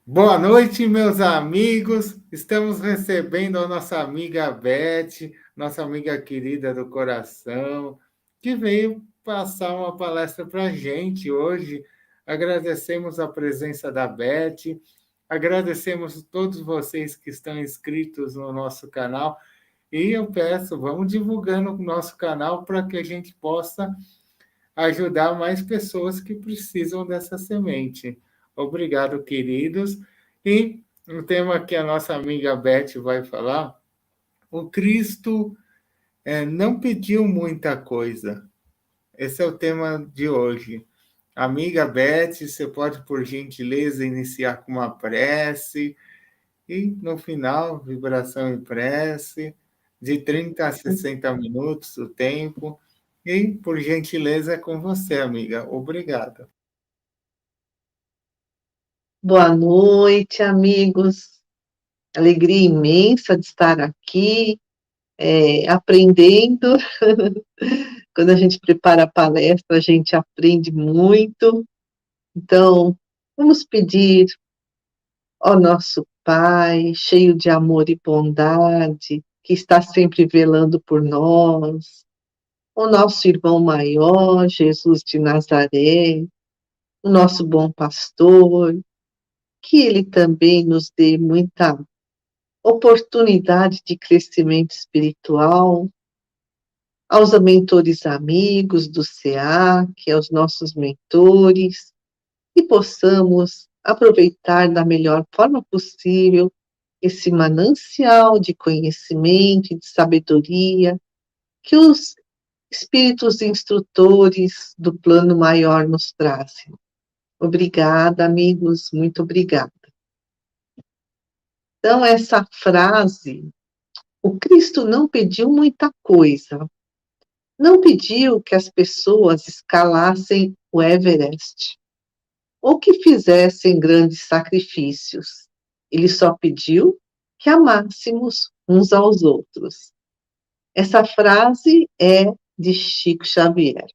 Boa noite, meus amigos. Estamos recebendo a nossa amiga Beth, nossa amiga querida do coração, que veio passar uma palestra para a gente hoje. Agradecemos a presença da Beth, agradecemos a todos vocês que estão inscritos no nosso canal. E eu peço, vamos divulgando o nosso canal para que a gente possa ajudar mais pessoas que precisam dessa semente. Obrigado, queridos. E o tema que a nossa amiga Beth vai falar, o Cristo não pediu muita coisa. Esse é o tema de hoje. Amiga Beth, você pode, por gentileza, iniciar com uma prece e, no final, vibração e prece, de 30 a 60 minutos o tempo. E, por gentileza, é com você, amiga. Obrigado. Boa noite, amigos. Alegria imensa de estar aqui, aprendendo. Quando a gente prepara a palestra, a gente aprende muito. Então, vamos pedir ao nosso Pai, cheio de amor e bondade, que está sempre velando por nós, o nosso irmão maior, Jesus de Nazaré, o nosso bom pastor, que ele também nos dê muita oportunidade de crescimento espiritual, aos mentores amigos do SEAC, aos nossos mentores, e possamos aproveitar da melhor forma possível esse manancial de conhecimento e de sabedoria que os espíritos instrutores do plano maior nos trazem. Obrigada, amigos, muito obrigada. Então, essa frase, o Cristo não pediu muita coisa, não pediu que as pessoas escalassem o Everest ou que fizessem grandes sacrifícios. Ele só pediu que amássemos uns aos outros. Essa frase é de Chico Xavier,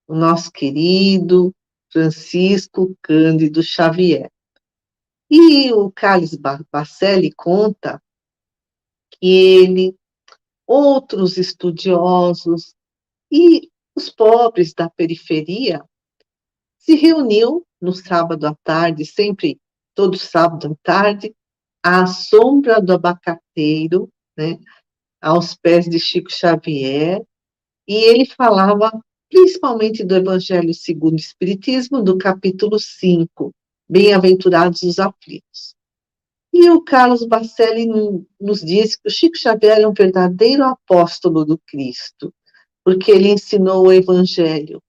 o nosso querido Francisco Cândido Xavier. E o Carlos Bacelli conta que ele, outros estudiosos e os pobres da periferia se reuniu no sábado à tarde, sempre todo sábado à tarde, à sombra do abacateiro, né, aos pés de Chico Xavier, e ele falava principalmente do Evangelho segundo o Espiritismo, do capítulo 5, Bem-aventurados os aflitos. E o Carlos Bacelli nos diz que o Chico Xavier é um verdadeiro apóstolo do Cristo, porque ele ensinou o Evangelho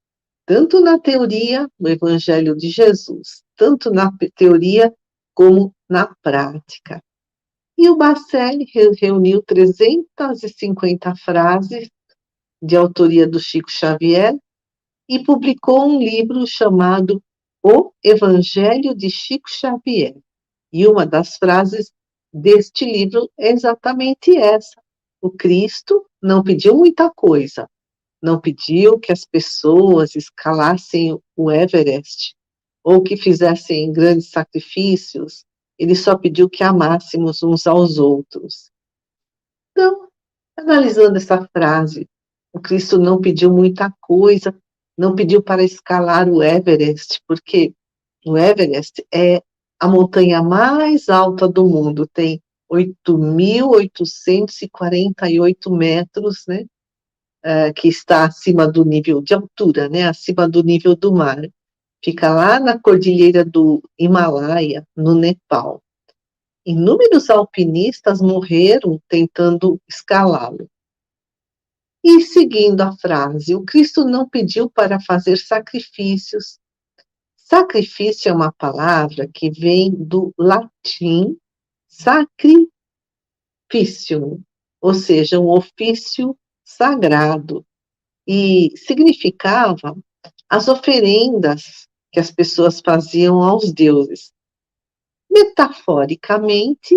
tanto na teoria, no Evangelho de Jesus, tanto na teoria como na prática. E o Bacelli reuniu 350 frases de autoria do Chico Xavier e publicou um livro chamado O Evangelho de Chico Xavier. E uma das frases deste livro é exatamente essa: o Cristo não pediu muita coisa, não pediu que as pessoas escalassem o Everest ou que fizessem grandes sacrifícios, ele só pediu que amássemos uns aos outros. Então, analisando essa frase, o Cristo não pediu muita coisa, não pediu para escalar o Everest, porque o Everest é a montanha mais alta do mundo, tem 8.848 metros, né? Que está acima do nível de altura, né, acima do nível do mar. Fica lá na cordilheira do Himalaia, no Nepal. Inúmeros alpinistas morreram tentando escalá-lo. E seguindo a frase, o Cristo não pediu para fazer sacrifícios. Sacrifício é uma palavra que vem do latim sacrificium, ou seja, um ofício sagrado, e significava as oferendas que as pessoas faziam aos deuses. Metaforicamente,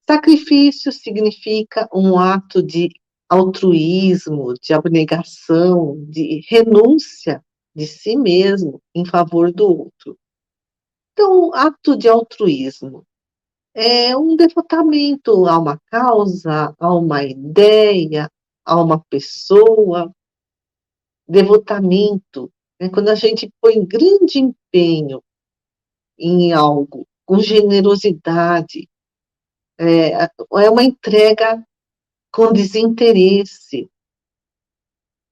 sacrifício significa um ato de altruísmo, de abnegação, de renúncia de si mesmo em favor do outro. Então, o ato de altruísmo? É um devotamento a uma causa, a uma ideia, a uma pessoa. Devotamento, né, quando a gente põe grande empenho em algo, com generosidade, é uma entrega com desinteresse.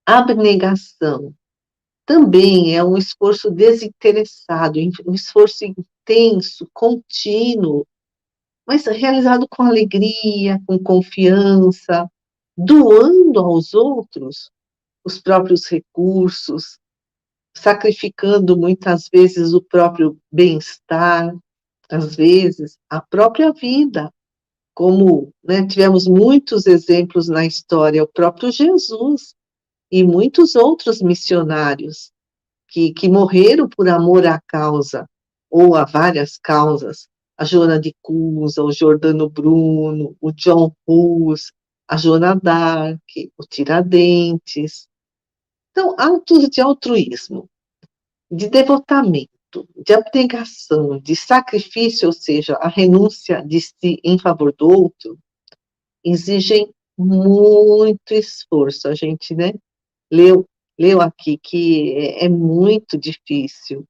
Abnegação também é um esforço desinteressado, um esforço intenso, contínuo, mas realizado com alegria, com confiança, doando aos outros os próprios recursos, sacrificando muitas vezes o próprio bem-estar, às vezes a própria vida, como, né, tivemos muitos exemplos na história, o próprio Jesus e muitos outros missionários que morreram por amor à causa, ou a várias causas, a Joana de Cusa, o Giordano Bruno, o John Hus, a Joana d'Arc, o Tiradentes. Então, atos de altruísmo, de devotamento, de abnegação, de sacrifício, ou seja, a renúncia de si em favor do outro, exigem muito esforço. A gente, né, leu, leu aqui que é muito difícil.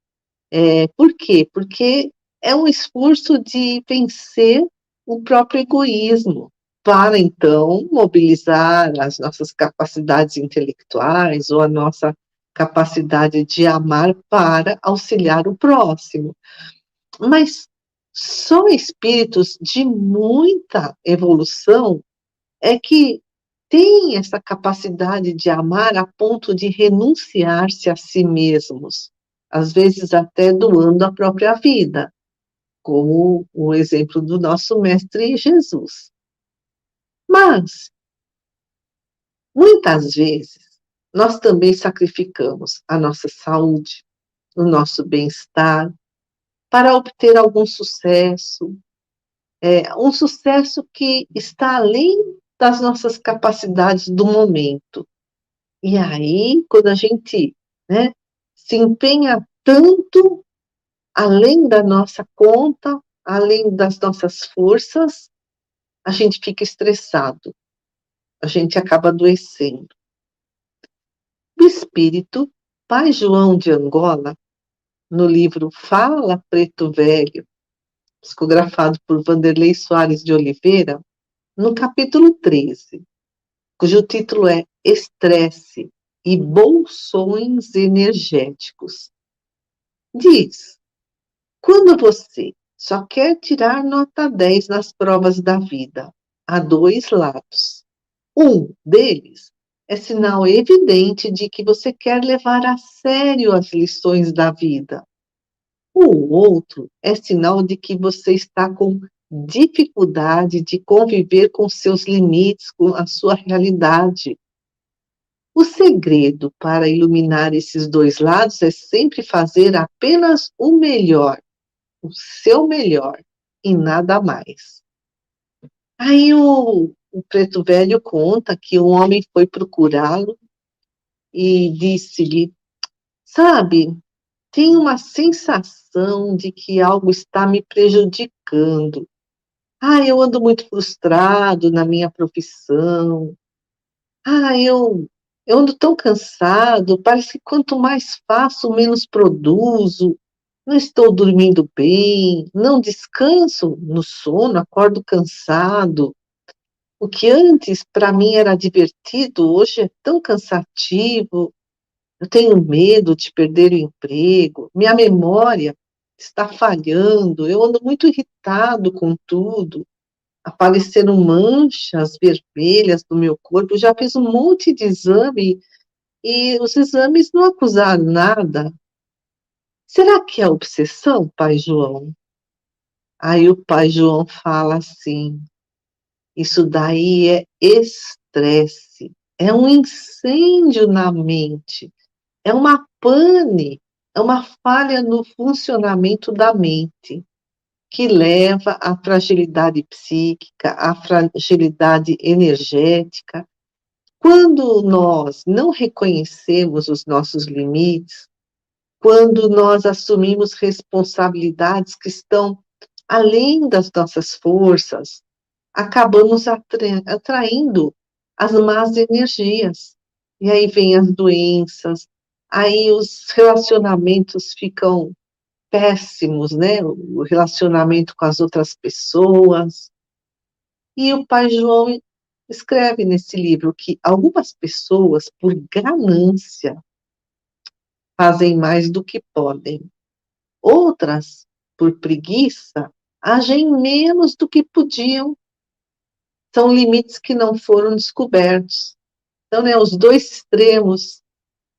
Por quê? Porque é um esforço de vencer o próprio egoísmo, para então mobilizar as nossas capacidades intelectuais ou a nossa capacidade de amar para auxiliar o próximo. Mas só espíritos de muita evolução é que têm essa capacidade de amar a ponto de renunciar-se a si mesmos, às vezes até doando a própria vida, como o exemplo do nosso Mestre Jesus. Mas, muitas vezes, nós também sacrificamos a nossa saúde, o nosso bem-estar, para obter algum sucesso, um sucesso que está além das nossas capacidades do momento. E aí, quando a gente, né, se empenha tanto além da nossa conta, além das nossas forças, a gente fica estressado, a gente acaba adoecendo. O espírito Pai João de Angola, no livro Fala Preto Velho, psicografado por Vanderlei Soares de Oliveira, no capítulo 13, cujo título é Estresse e Bolsões Energéticos, diz: quando você só quer tirar nota 10 nas provas da vida, há dois lados. Um deles é sinal evidente de que você quer levar a sério as lições da vida. O outro é sinal de que você está com dificuldade de conviver com seus limites, com a sua realidade. O segredo para iluminar esses dois lados é sempre fazer apenas o melhor, o seu melhor, e nada mais. Aí o preto velho conta que um homem foi procurá-lo e disse-lhe: sabe, tenho uma sensação de que algo está me prejudicando. Eu ando muito frustrado na minha profissão. Eu ando tão cansado, parece que quanto mais faço, menos produzo. Não estou dormindo bem, não descanso no sono, acordo cansado. O que antes para mim era divertido, hoje é tão cansativo. Eu tenho medo de perder o emprego, minha memória está falhando, eu ando muito irritado com tudo. Apareceram manchas vermelhas no meu corpo, eu já fiz um monte de exame e os exames não acusaram nada. Será que é obsessão, pai João? Aí o pai João fala assim: isso daí é estresse, é um incêndio na mente, é uma pane, é uma falha no funcionamento da mente, que leva à fragilidade psíquica, à fragilidade energética. Quando nós não reconhecemos os nossos limites, quando nós assumimos responsabilidades que estão além das nossas forças, acabamos atraindo as más energias. E aí vem as doenças, aí os relacionamentos ficam péssimos, né? O relacionamento com as outras pessoas. E o pai João escreve nesse livro que algumas pessoas, por ganância, fazem mais do que podem. Outras, por preguiça, agem menos do que podiam. São limites que não foram descobertos. Então, né, os dois extremos,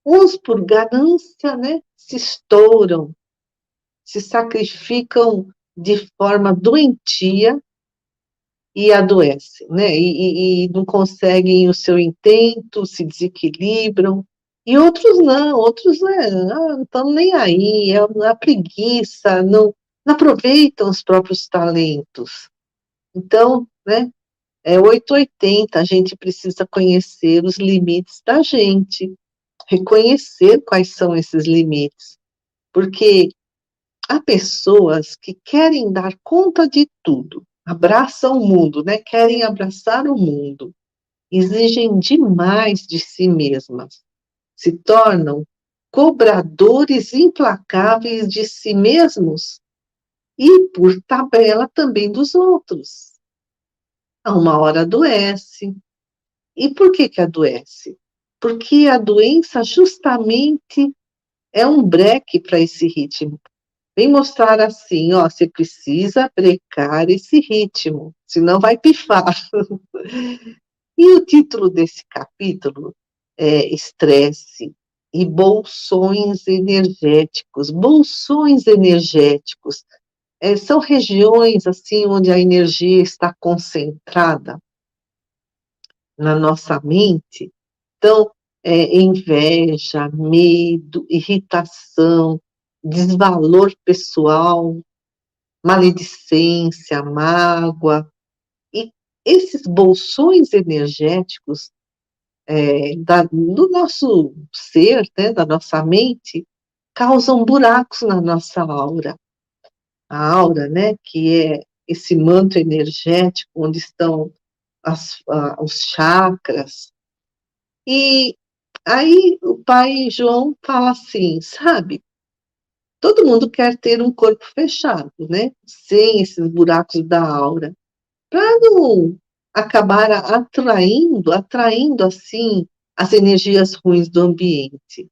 uns por ganância, né, se estouram, se sacrificam de forma doentia e adoecem, né, e não conseguem o seu intento, se desequilibram. E outros não, outros né, não estão nem aí, é a preguiça, não aproveitam os próprios talentos. Então, né, é 880, a gente precisa conhecer os limites da gente, reconhecer quais são esses limites, porque há pessoas que querem dar conta de tudo, abraçam o mundo, né? Querem abraçar o mundo, exigem demais de si mesmas, se tornam cobradores implacáveis de si mesmos e, por tabela, também dos outros. A uma hora adoece. E por que que adoece? Porque a doença justamente é um breque para esse ritmo. Vem mostrar assim, ó, você precisa brecar esse ritmo, senão vai pifar. E o título desse capítulo é Estresse e bolsões energéticos. Bolsões energéticos são regiões assim onde a energia está concentrada na nossa mente. Então, inveja, medo, irritação, desvalor pessoal, maledicência, mágoa. E esses bolsões energéticos do nosso ser, né, da nossa mente, causam buracos na nossa aura. A aura, né, que é esse manto energético onde estão os chakras. E aí o pai João fala assim, sabe, todo mundo quer ter um corpo fechado, né? Sem esses buracos da aura, para não acabar atraindo assim as energias ruins do ambiente.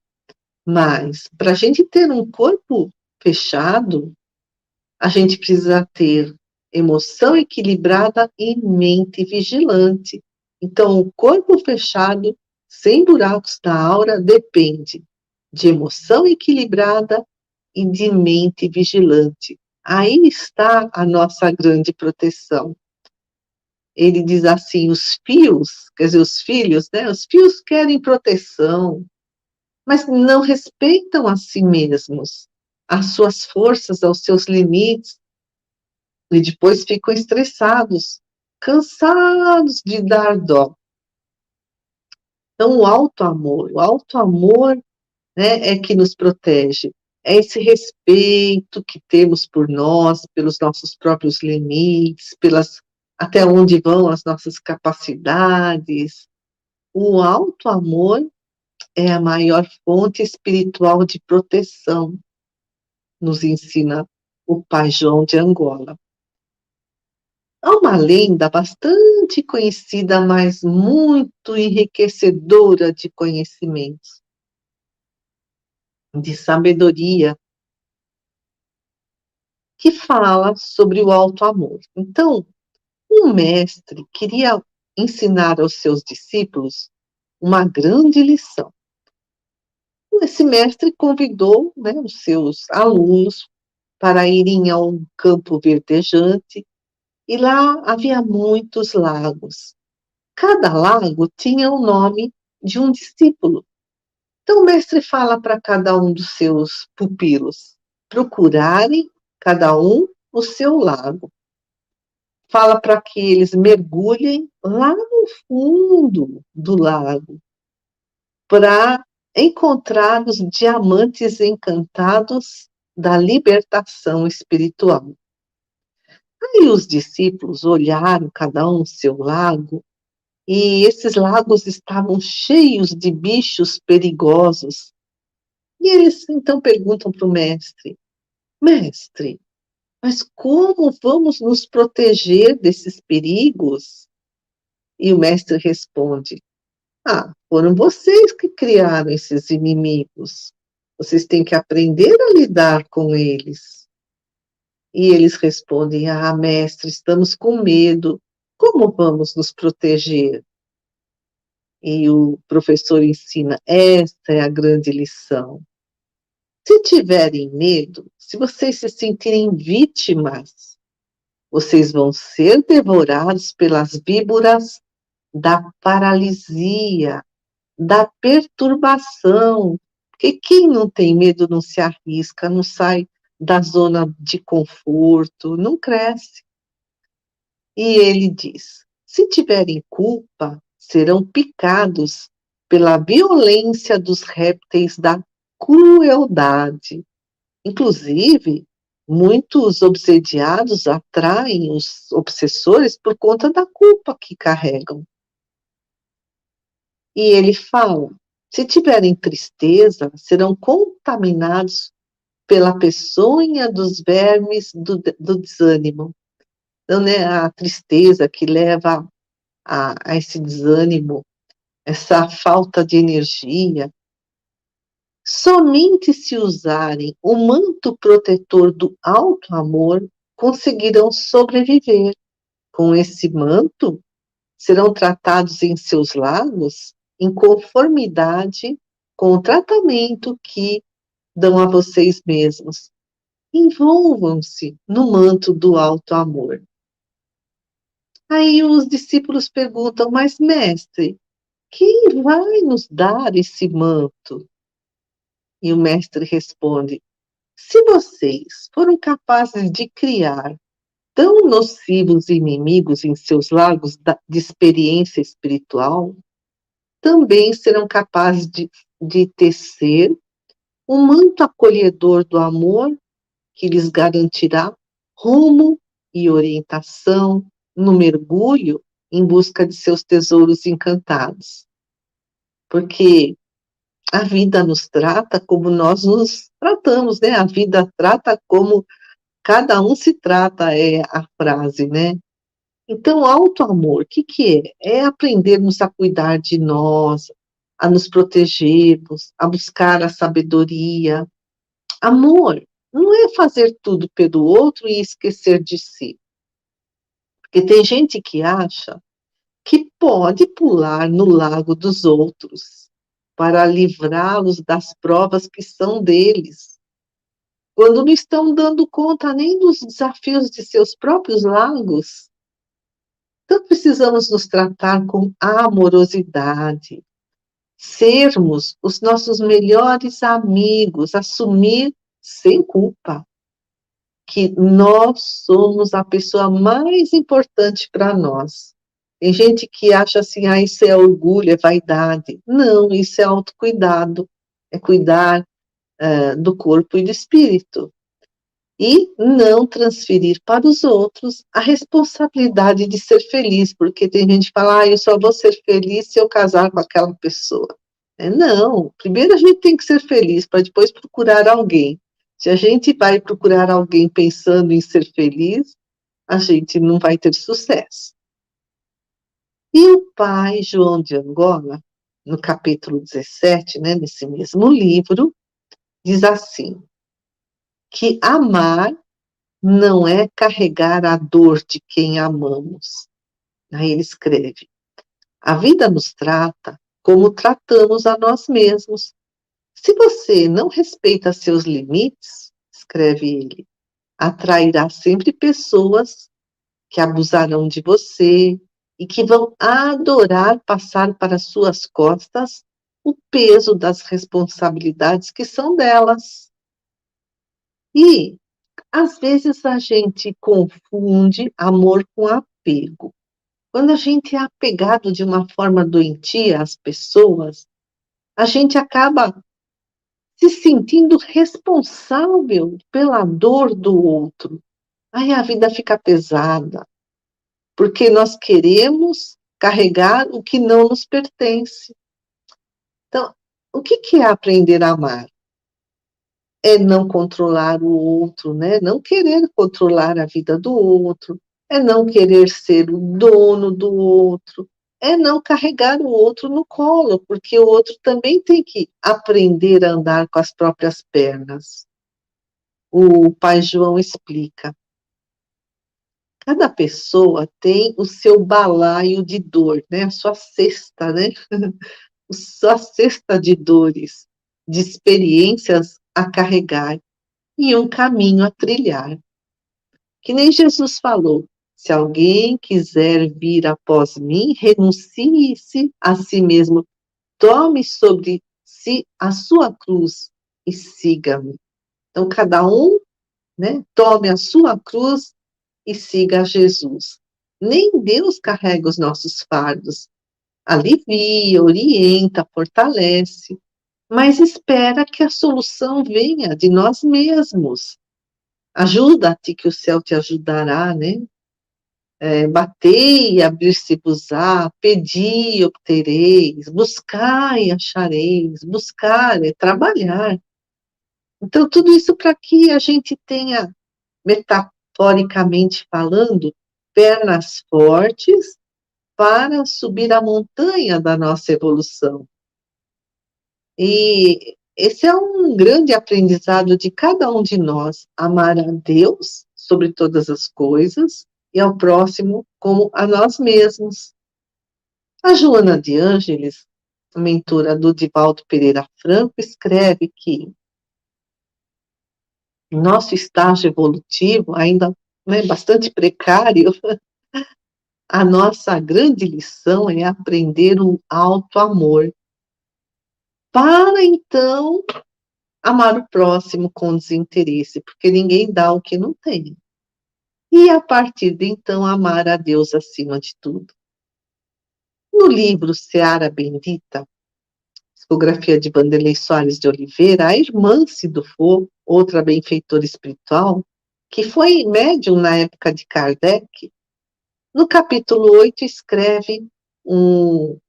Mas para a gente ter um corpo fechado, a gente precisa ter emoção equilibrada e mente vigilante. Então, o corpo fechado, sem buracos da aura, depende de emoção equilibrada e de mente vigilante. Aí está a nossa grande proteção. Ele diz assim: os fios, quer dizer, os filhos, né? Os fios querem proteção, mas não respeitam a si mesmos, as suas forças, aos seus limites, e depois ficam estressados, cansados de dar dó. Então, o alto amor, né, é que nos protege. É esse respeito que temos por nós, pelos nossos próprios limites, até onde vão as nossas capacidades. O alto amor é a maior fonte espiritual de proteção, nos ensina o pai João de Angola. Há uma lenda bastante conhecida, mas muito enriquecedora de conhecimentos, de sabedoria, que fala sobre o alto amor. Então, um mestre queria ensinar aos seus discípulos uma grande lição. Esse mestre convidou, né, os seus alunos para irem a um campo verdejante, e lá havia muitos lagos. Cada lago tinha o nome de um discípulo. Então o mestre fala para cada um dos seus pupilos procurarem, cada um, o seu lago. Fala para que eles mergulhem lá no fundo do lago, para encontrar os diamantes encantados da libertação espiritual. Aí os discípulos olharam cada um seu lago, e esses lagos estavam cheios de bichos perigosos. E eles então perguntam para o mestre: Mestre, mas como vamos nos proteger desses perigos? E o mestre responde: foram vocês que criaram esses inimigos. Vocês têm que aprender a lidar com eles. E eles respondem: mestre, estamos com medo. Como vamos nos proteger? E o professor ensina: esta é a grande lição. Se tiverem medo, se vocês se sentirem vítimas, vocês vão ser devorados pelas víboras da paralisia, da perturbação. Porque quem não tem medo não se arrisca, não sai da zona de conforto, não cresce. E ele diz: se tiverem culpa, serão picados pela violência dos répteis da crueldade. Inclusive, muitos obsediados atraem os obsessores por conta da culpa que carregam. E ele fala: se tiverem tristeza, serão contaminados pela peçonha dos vermes do desânimo. Então, né, a tristeza que leva a esse desânimo, essa falta de energia. Somente se usarem o manto protetor do alto amor, conseguirão sobreviver. Com esse manto, serão tratados em seus lagos em conformidade com o tratamento que dão a vocês mesmos. Envolvam-se no manto do alto amor. Aí os discípulos perguntam: mas mestre, quem vai nos dar esse manto? E o mestre responde: se vocês foram capazes de criar tão nocivos inimigos em seus lagos de experiência espiritual, também serão capazes de tecer um manto acolhedor do amor que lhes garantirá rumo e orientação no mergulho em busca de seus tesouros encantados. Porque a vida nos trata como nós nos tratamos, né? A vida trata como cada um se trata, é a frase, né? Então, auto-amor, o que que é? É aprendermos a cuidar de nós, a nos protegermos, a buscar a sabedoria. Amor não é fazer tudo pelo outro e esquecer de si. Porque tem gente que acha que pode pular no lago dos outros para livrá-los das provas que são deles, quando não estão dando conta nem dos desafios de seus próprios lagos. Então, precisamos nos tratar com amorosidade, sermos os nossos melhores amigos, assumir sem culpa que nós somos a pessoa mais importante para nós. Tem gente que acha assim: isso é orgulho, é vaidade. Não, isso é autocuidado, é cuidar do corpo e do espírito. E não transferir para os outros a responsabilidade de ser feliz, porque tem gente que fala: eu só vou ser feliz se eu casar com aquela pessoa. Não, primeiro a gente tem que ser feliz para depois procurar alguém. Se a gente vai procurar alguém pensando em ser feliz, a gente não vai ter sucesso. E o pai João de Angola, no capítulo 17, né, nesse mesmo livro, diz assim, que amar não é carregar a dor de quem amamos. Aí ele escreve: a vida nos trata como tratamos a nós mesmos. Se você não respeita seus limites, escreve ele, atrairá sempre pessoas que abusarão de você e que vão adorar passar para suas costas o peso das responsabilidades que são delas. E às vezes a gente confunde amor com apego. Quando a gente é apegado de uma forma doentia às pessoas, a gente acaba se sentindo responsável pela dor do outro. Aí a vida fica pesada, porque nós queremos carregar o que não nos pertence. Então, o que que é aprender a amar? É não controlar o outro, né? Não querer controlar a vida do outro, é não querer ser o dono do outro, é não carregar o outro no colo, porque o outro também tem que aprender a andar com as próprias pernas. O pai João explica: cada pessoa tem o seu balaio de dor, né? A sua cesta, né? A sua cesta de dores, de experiências a carregar e um caminho a trilhar. Que nem Jesus falou: se alguém quiser vir após mim, renuncie-se a si mesmo, tome sobre si a sua cruz e siga-me. Então, cada um, né, tome a sua cruz e siga Jesus. Nem Deus carrega os nossos fardos, alivia, orienta, fortalece, mas espera que a solução venha de nós mesmos. Ajuda-te que o céu te ajudará, né? Batei e abrir-se-vos-á, pedi e obtereis, buscai e achareis, buscar é trabalhar. Então, tudo isso para que a gente tenha, metaforicamente falando, pernas fortes para subir a montanha da nossa evolução. E esse é um grande aprendizado de cada um de nós, amar a Deus sobre todas as coisas e ao próximo como a nós mesmos. A Joana de Ângeles, mentora do Divaldo Pereira Franco, escreve que nosso estágio evolutivo, ainda, né, bastante precário, a nossa grande lição é aprender o auto-amor, para então amar o próximo com desinteresse, porque ninguém dá o que não tem. E a partir de então amar a Deus acima de tudo. No livro Seara Bendita, psicografia de Vanderlei Soares de Oliveira, a irmã Cidufo, outra benfeitora espiritual, que foi médium na época de Kardec, no capítulo 8 escreve um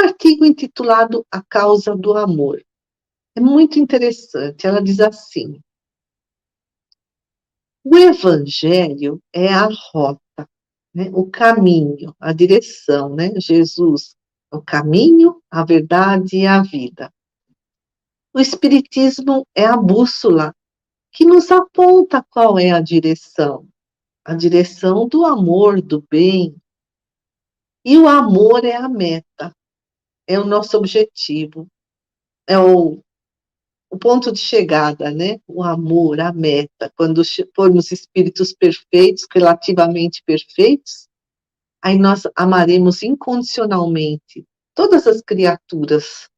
artigo intitulado A Causa do Amor. É muito interessante. Ela diz assim: o Evangelho é a rota, né? O caminho, a direção, né? Jesus, o caminho, a verdade e a vida. O Espiritismo é a bússola que nos aponta qual é a direção do amor, do bem. E o amor é a meta, é o nosso objetivo, é o ponto de chegada, né? O amor, a meta. Quando formos espíritos perfeitos, relativamente perfeitos, aí nós amaremos incondicionalmente todas as criaturas,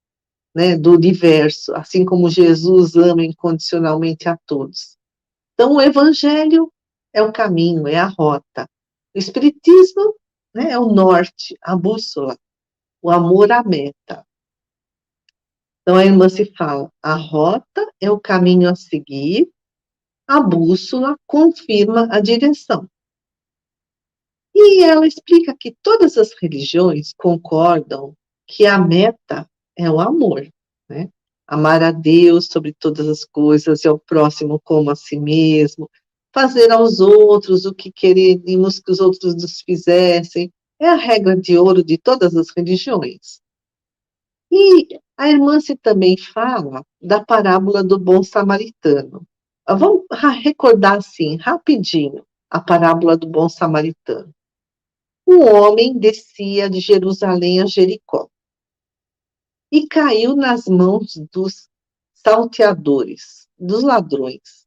né, do universo, assim como Jesus ama incondicionalmente a todos. Então, o Evangelho é o caminho, é a rota. O Espiritismo, né, é o norte, a bússola. O amor, a meta. Então, a irmã se fala: a rota é o caminho a seguir, a bússola confirma a direção. E ela explica que todas as religiões concordam que a meta é o amor, né? Amar a Deus sobre todas as coisas e ao próximo como a si mesmo, fazer aos outros o que queríamos que os outros nos fizessem, é a regra de ouro de todas as religiões. E a irmã se também fala da parábola do bom samaritano. Vamos recordar assim, rapidinho, a parábola do bom samaritano. Um homem descia de Jerusalém a Jericó e caiu nas mãos dos salteadores, dos ladrões.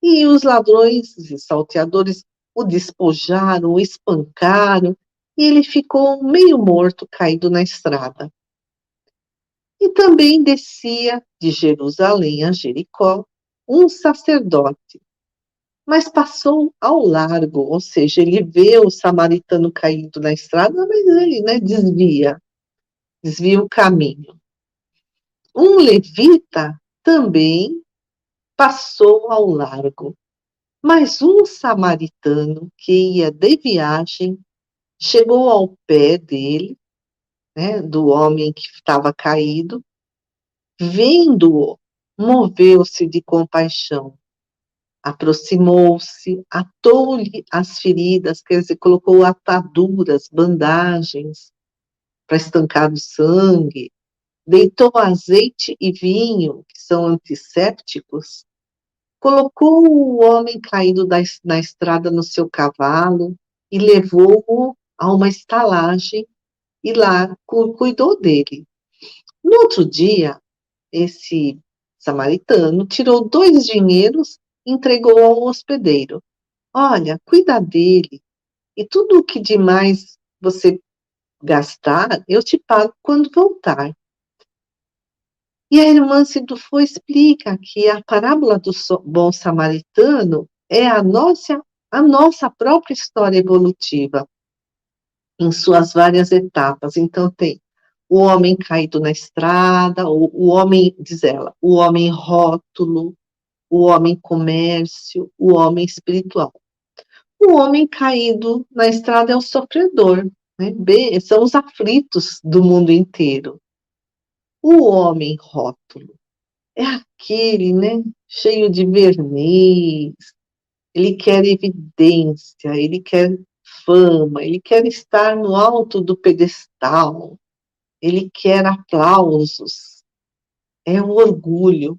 E os ladrões e salteadores o despojaram, o espancaram, e ele ficou meio morto, caído na estrada. E também descia de Jerusalém a Jericó um sacerdote, mas passou ao largo, ou seja, ele vê o samaritano caído na estrada, mas ele, né, desvia. desvia o caminho. Um levita também passou ao largo, mas um samaritano que ia de viagem chegou ao pé dele, né, do homem que estava caído, vendo-o, moveu-se de compaixão, aproximou-se, atou-lhe as feridas, quer dizer, colocou ataduras, bandagens para estancar o sangue, deitou azeite e vinho, que são antissépticos, colocou o homem caído na estrada no seu cavalo e levou-o a uma estalagem e lá cuidou dele. No outro dia, esse samaritano tirou 2 dinheiros e entregou ao hospedeiro. Olha, cuida dele e tudo o que demais você gastar, eu te pago quando voltar. E a irmã Sidufo explica que a parábola do bom samaritano é a nossa própria história evolutiva, em suas várias etapas. Então, tem o homem caído na estrada, o homem, diz ela, o homem rótulo, o homem comércio, o homem espiritual. O homem caído na estrada é o sofredor, né? São os aflitos do mundo inteiro. O homem rótulo é aquele, né, cheio de verniz, ele quer evidência, ele quer fama, ele quer estar no alto do pedestal, ele quer aplausos, é o orgulho.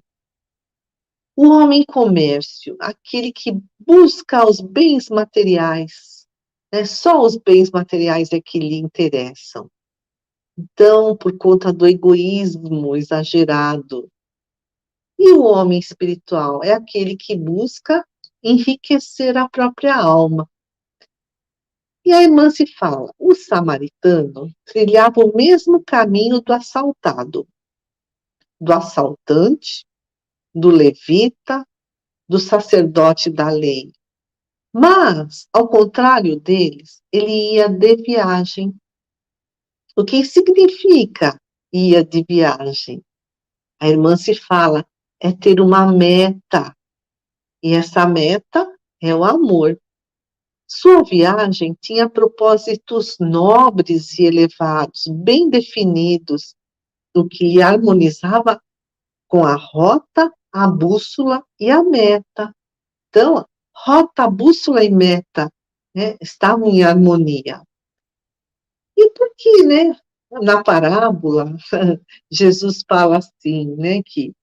O homem comércio, aquele que busca os bens materiais, né, só os bens materiais é que lhe interessam. Então, por conta do egoísmo exagerado. E o homem espiritual é aquele que busca enriquecer a própria alma. E a irmã se fala, o samaritano trilhava o mesmo caminho do assaltante, do levita, do sacerdote da lei. Mas, ao contrário deles, ele ia de viagem. O que significa ia de viagem? A irmã se fala, é ter uma meta. E essa meta é o amor. Sua viagem tinha propósitos nobres e elevados, bem definidos, o que harmonizava com a rota, a bússola e a meta. Então, rota, bússola e meta, né, estavam em harmonia. E por que, né, na parábola, Jesus fala assim, né, que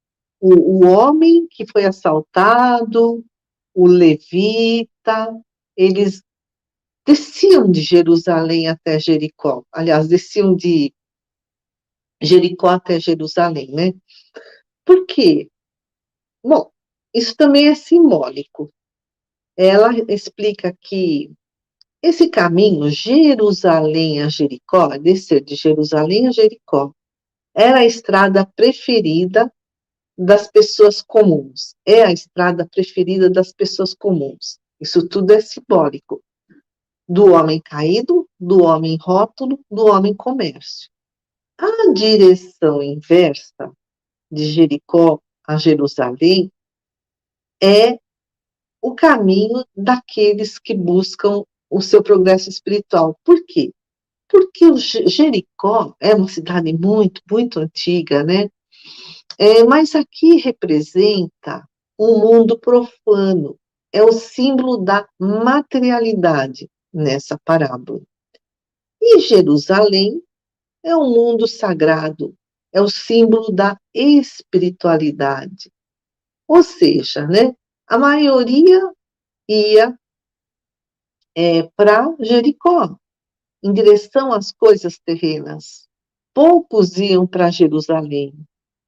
o homem que foi assaltado, o levita, eles desciam de Jerusalém até Jericó. Aliás, desciam de Jericó até Jerusalém, né? Por quê? Bom, isso também é simbólico. Ela explica que esse caminho, Jerusalém a Jericó, descer de Jerusalém a Jericó, era a estrada preferida das pessoas comuns. É a estrada preferida das pessoas comuns. Isso tudo é simbólico. Do homem caído, do homem rótulo, do homem comércio. A direção inversa de Jericó a Jerusalém é o caminho daqueles que buscam o seu progresso espiritual. Por quê? Porque o Jericó é uma cidade muito, muito antiga, né? Mas aqui representa um mundo profano, é o símbolo da materialidade nessa parábola. E Jerusalém é um mundo sagrado, é o símbolo da espiritualidade. Ou seja, né, a maioria ia para Jericó, em direção às coisas terrenas. Poucos iam para Jerusalém,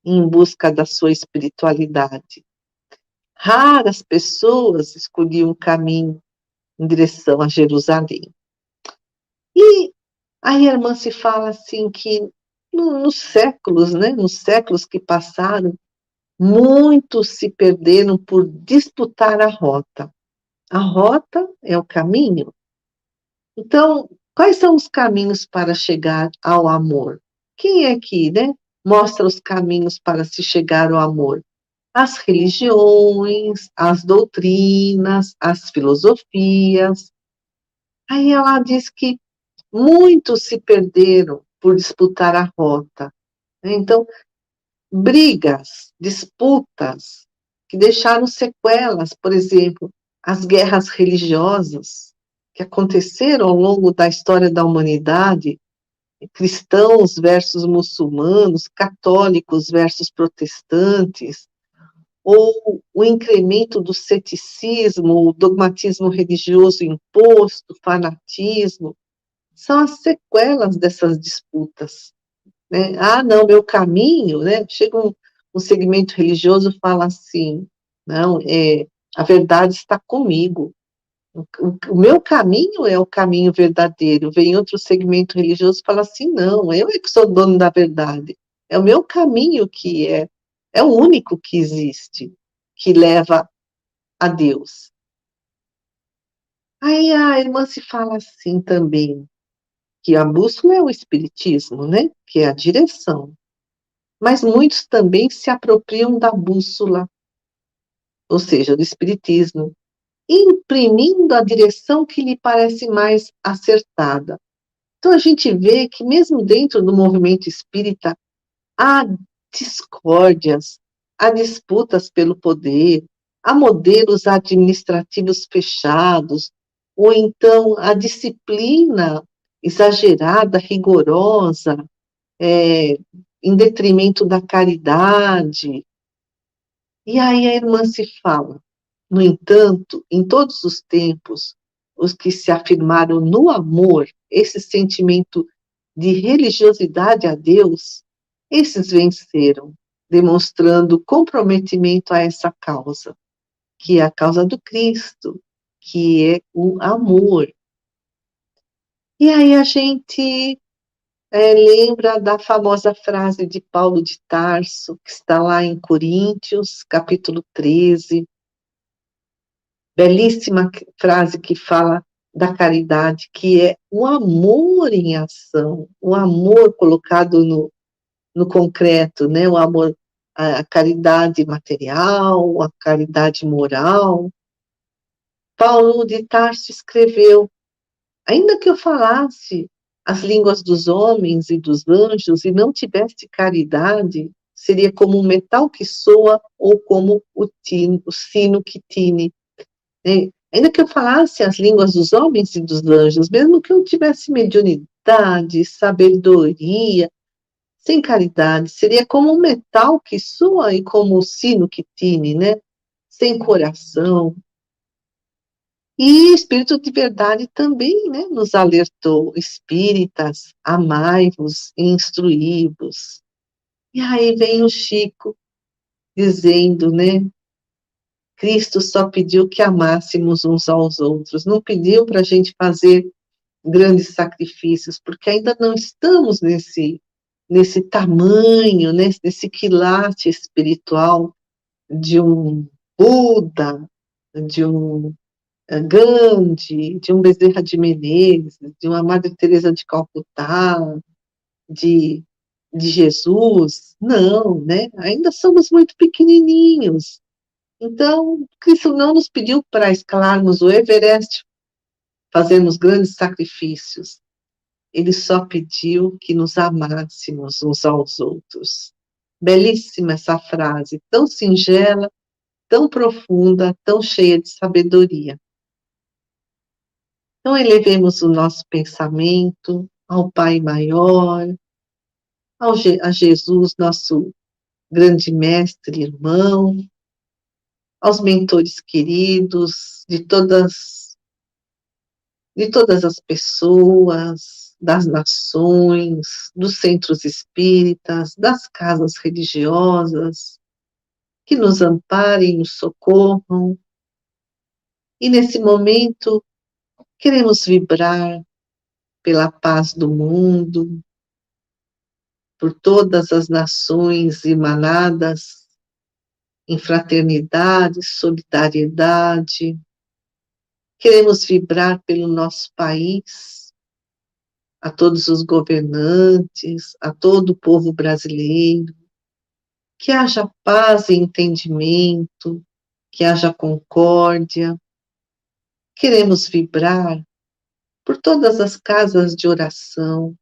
em busca da sua espiritualidade. Raras pessoas escolhiam o caminho em direção a Jerusalém. E a irmã se fala assim que nos séculos, né, nos séculos que passaram, muitos se perderam por disputar a rota. A rota é o caminho. Então, quais são os caminhos para chegar ao amor? quem é que, né, mostra os caminhos para se chegar ao amor? As religiões, as doutrinas, as filosofias. Aí ela diz que muitos se perderam por disputar a rota. Então, brigas, disputas, que deixaram sequelas, por exemplo, as guerras religiosas que aconteceram ao longo da história da humanidade, cristãos versus muçulmanos, católicos versus protestantes, ou o incremento do ceticismo, o dogmatismo religioso imposto, fanatismo, são as sequelas dessas disputas, né? Ah, não, meu caminho, né? Chega um segmento religioso e fala assim, não, a verdade está comigo. O meu caminho é o caminho verdadeiro. Vem outro segmento religioso e fala assim, não, eu é que sou dono da verdade. É o meu caminho que é o único que existe, que leva a Deus. Aí a irmã se fala assim também, que a bússola é o espiritismo, né? Que é a direção. Mas muitos também se apropriam da bússola, ou seja, do espiritismo, imprimindo a direção que lhe parece mais acertada. Então a gente vê que mesmo dentro do movimento espírita há discórdias, há disputas pelo poder, há modelos administrativos fechados, ou então a disciplina exagerada, rigorosa, é, em detrimento da caridade. E aí a irmã se fala, no entanto, em todos os tempos, os que se afirmaram no amor, esse sentimento de religiosidade a Deus, esses venceram, demonstrando comprometimento a essa causa, que é a causa do Cristo, que é o amor. E aí a gente lembra da famosa frase de Paulo de Tarso, que está lá em Coríntios, capítulo 13, belíssima frase que fala da caridade, que é o amor em ação, o amor colocado no concreto, né? O amor, a caridade material, a caridade moral. Paulo de Tarso escreveu: ainda que eu falasse as línguas dos homens e dos anjos e não tivesse caridade, seria como um metal que soa ou como o sino que tine. Ainda que eu falasse as línguas dos homens e dos anjos, mesmo que eu tivesse mediunidade, sabedoria, sem caridade, seria como um metal que soa e como o sino que tine, né? Sem coração. E Espírito de Verdade também, né, nos alertou: espíritas, amai-vos e instruí-vos. E aí vem o Chico dizendo, né, Cristo só pediu que amássemos uns aos outros, não pediu para a gente fazer grandes sacrifícios, porque ainda não estamos nesse tamanho, nesse quilate espiritual de um Buda, de um Gandhi, de um Bezerra de Menezes, de uma Madre Teresa de Calcutá, de, de Jesus. Não, né? Ainda somos muito pequenininhos. Então, Cristo não nos pediu para escalarmos o Everest, fazermos grandes sacrifícios. Ele só pediu que nos amássemos uns aos outros. Belíssima essa frase, tão singela, tão profunda, tão cheia de sabedoria. Então, elevemos o nosso pensamento ao Pai Maior, a Jesus, nosso grande mestre, irmão, aos mentores queridos de todas as pessoas, das nações, dos centros espíritas, das casas religiosas, que nos amparem, nos socorram. E nesse momento, queremos vibrar pela paz do mundo, por todas as nações emanadas em fraternidade, solidariedade. Queremos vibrar pelo nosso país, a todos os governantes, a todo o povo brasileiro, que haja paz e entendimento, que haja concórdia. Queremos vibrar por todas as casas de oração,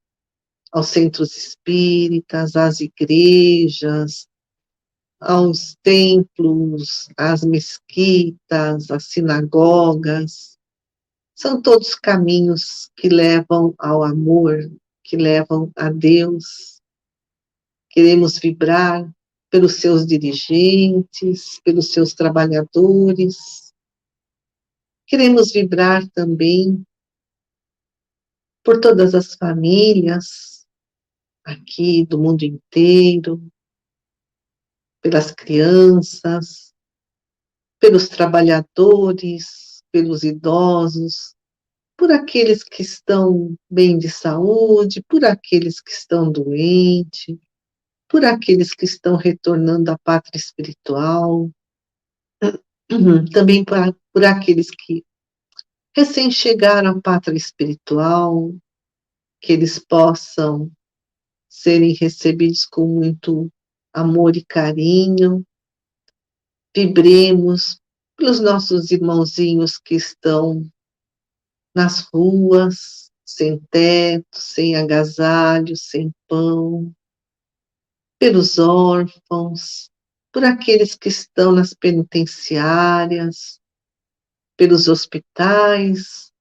aos centros espíritas, às igrejas, aos templos, às mesquitas, às sinagogas. São todos caminhos que levam ao amor, que levam a Deus. Queremos vibrar pelos seus dirigentes, pelos seus trabalhadores. Queremos vibrar também por todas as famílias aqui do mundo inteiro, pelas crianças, pelos trabalhadores, pelos idosos, por aqueles que estão bem de saúde, por aqueles que estão doentes, por aqueles que estão retornando à pátria espiritual, também por aqueles que recém chegaram à pátria espiritual, que eles possam serem recebidos com muito amor e carinho. Vibremos pelos nossos irmãozinhos que estão nas ruas, sem teto, sem agasalho, sem pão, pelos órfãos, por aqueles que estão nas penitenciárias, pelos hospitais,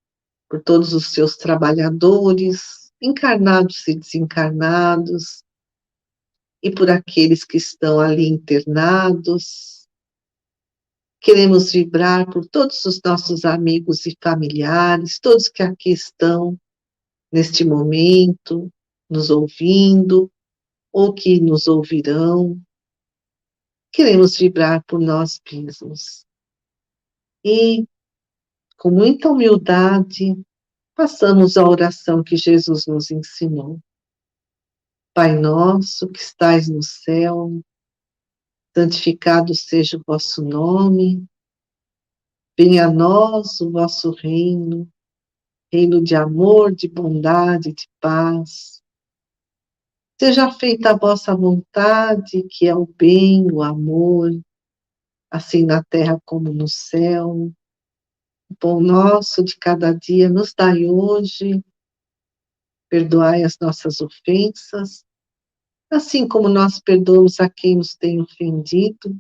por todos os seus trabalhadores, encarnados e desencarnados, e por aqueles que estão ali internados. Queremos vibrar por todos os nossos amigos e familiares, todos que aqui estão neste momento, nos ouvindo, ou que nos ouvirão. Queremos vibrar por nós mesmos. E, com muita humildade, façamos a oração que Jesus nos ensinou. Pai nosso que estais no céu, santificado seja o vosso nome, venha a nós o vosso reino, reino de amor, de bondade, de paz. Seja feita a vossa vontade, que é o bem, o amor, assim na terra como no céu. O pão nosso de cada dia nos dai hoje, perdoai as nossas ofensas, assim como nós perdoamos a quem nos tem ofendido,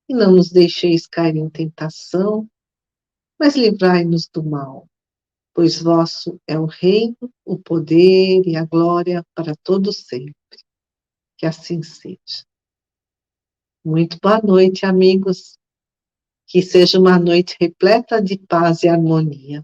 e não nos deixeis cair em tentação, mas livrai-nos do mal, pois vosso é o reino, o poder e a glória para todos sempre. Que assim seja. Muito boa noite, amigos. Que seja uma noite repleta de paz e harmonia.